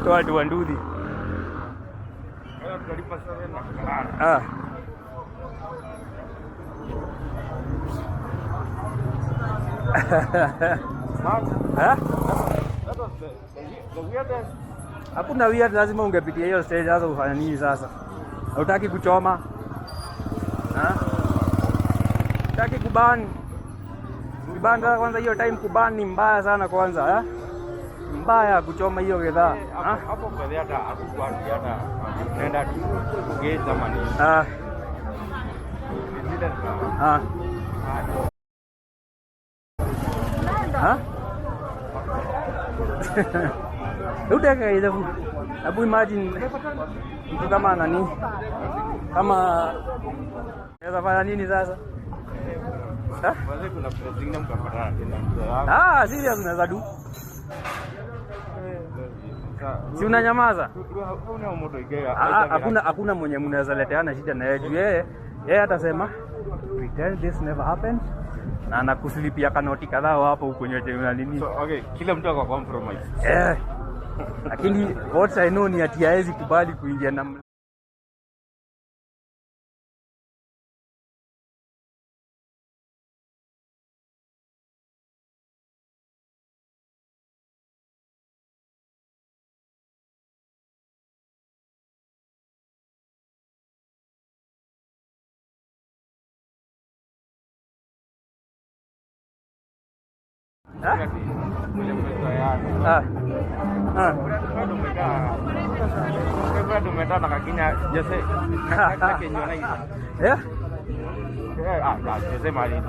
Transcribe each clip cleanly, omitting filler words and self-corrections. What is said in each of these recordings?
Toa dua ndudhi. Ah. Hakuna weird, lazima ungepitia hiyo stage sasa ufanya nini sasa? Hutaki kuchoma? Hutaki kuban? Kuban kwanza hiyo time kuban ni mbaya sana kwanza, mbaya kuchoma hiyo gedha. Hapo kwa hata hata nenda kugeza mani. Utaka hizo. Abu imagine mtu kama nani? Kama naweza fanya nini sasa? Wale kuna zingine mkapatana tena. Serious unaweza du. Si unanyamaza? Hakuna mwenye mnaweza leteana shida na yeye. Yeye atasema pretend this never happened. Na anakuslipia kanoti kadhaa hapo huko nyote na nini. So okay, kila mtu ako compromise. Lakini what I know ni ati hawezi kubali kuingia na tumetana kakinya jese kenyona hizo sema hivi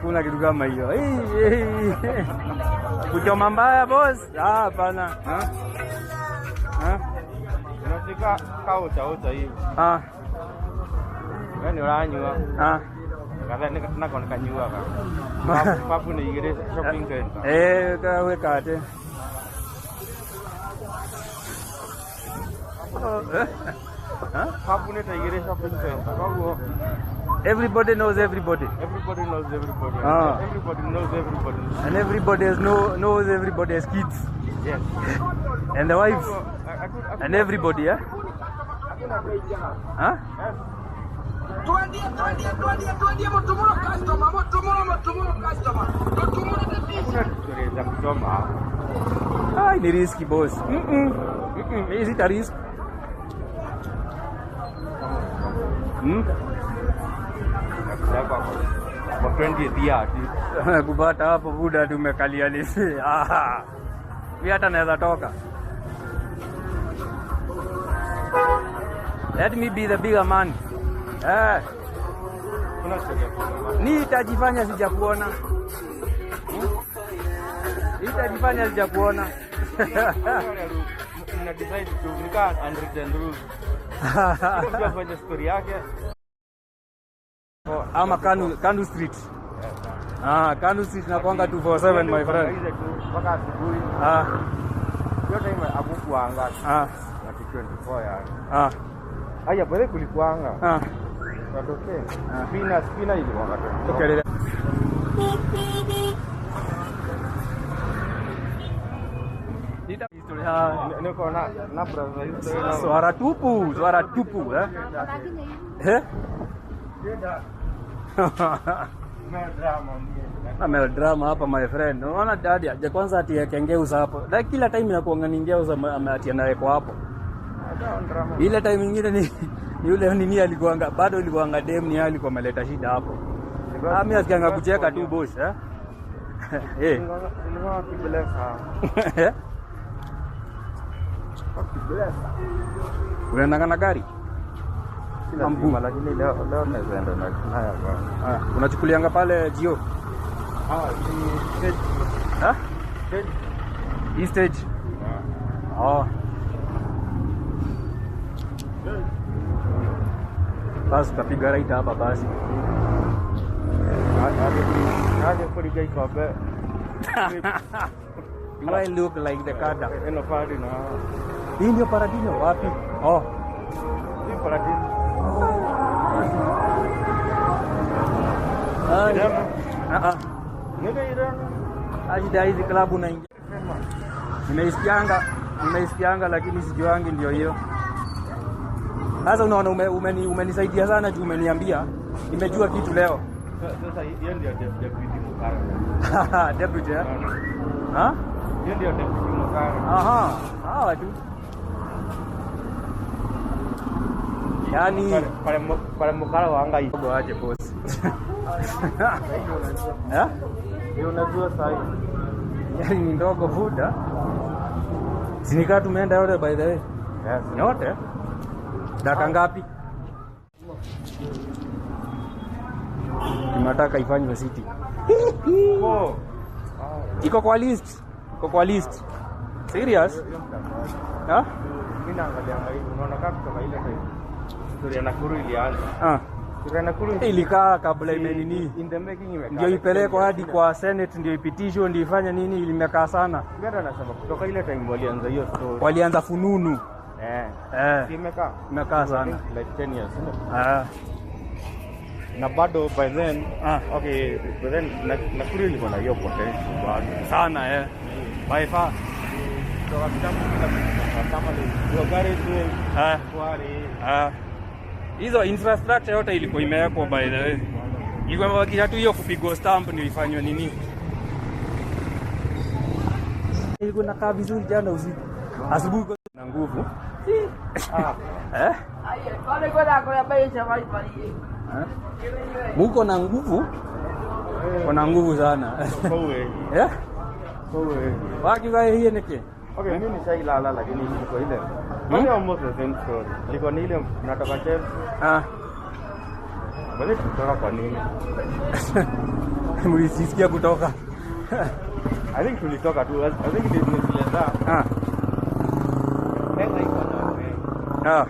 kuna kitu kama hiyo kuchoma mbaya boss hapana unafika kao cha hivi yani unanywa kada nikatana kwa kanyua papu ni igere shopping center kawe kate papu ni igere shopping center kwa everybody knows everybody. Everybody knows everybody. Everybody knows everybody. And everybody knows everybody's kids. Yes. And the wives. And everybody, yeah? Huh? Ni risky boss. Is it a risk? Kwa 20 years kubata hapo buda tumekalia lisi. Mimi hata naweza toka. Let me be the bigger man. Nitajifanya sijakuona. Nitajifanya sijakuona. Una decide to nika unwritten rules. Kwa fanya story yake. Ama Kanu Street. Kanu Street na kwanga 247 my friend. Mpaka asubuhi. Hiyo time hakukuanga. Na 24 yani. Haya pale kulikuanga. Katokea. Spina ilikuwa katokea. Okay. Historia niko na brother historia. Swara tupu Melodrama hapa my friend. Unaona dadi aje kwanza ati kengeuza hapo. Like kila time inakuanga ningeuza ati anawekwa hapo. Ile time nyingine ni yule nini alikuanga bado alikuanga dem ni alikuwa ameleta shida hapo. Mimi asikianga kucheka tu boss Nilikuwa kibeleza. Unaenda na gari? Sina mbuma lakini leo naweza enda na haya bwana. Unachukulianga pale Gio? Stage. Stage. Hii stage. Basi tapiga right hapa basi. Hadi kodi gai kwa be. Do I look like the kada? Eno party na. Hii ndio Paradino wapi? Ni Paradino. Ndio irani. Ajida hizi klabu na ingia. Nimeisikianga lakini sijuangi ndio hiyo. Sasa unaona umenisaidia sana juu umeniambia. Nimejua kitu leo. Sasa hiyo ndio deputy Mukara. Deputy eh? Ha? Hiyo ndio deputy Mukara. Aha. Hawa tu. Yaani pale Mukara waanga hiyo aje boss. Hiyo unajua sasa. Yaani ni ndogo huda. Sinika tumeenda yote by the way. Yes. Yote? Dakika ngapi? Tunataka ifanywe city. Oh. Iko kwa list. Iko kwa list. Serious? Ha? Mimi naangalia hivi unaona kama kutoka ile time. Historia na Nakuru ilianza. Historia na Nakuru ilikaa kabla imenini. In the making imekaa. Ndio ipelekwa hadi kwa Senate ndio ipitishwe ndio ifanye nini ilimekaa sana. Mimi nasema kutoka ile time walianza hiyo story. Walianza fununu. Imekaa sana. Like 10 years. Na bado by then okay, by then Nakuru ilikuwa na hiyo potential bado sana by far. Kutoka kitambo kama ile gari tu kwari hizo infrastructure yote ilikuwa imewekwa by the way. Ilikuwa imebaki tu hiyo kupigwa stamp ndio ifanywe nini. Ilikuwa inakaa vizuri jana usiku. Asubuhi na nguvu. Muko na nguvu? Kuna nguvu sana. Waki wa hii neke. Okay, mimi nishailala lakini ilikuwa ile. Ni almost the same story. Ilikuwa ni ile natoka Chelsea. Bali kutoka kwa nini? Mlisikia kutoka. I think tulitoka tu. I think it is tulianza. Pesa iko na wewe.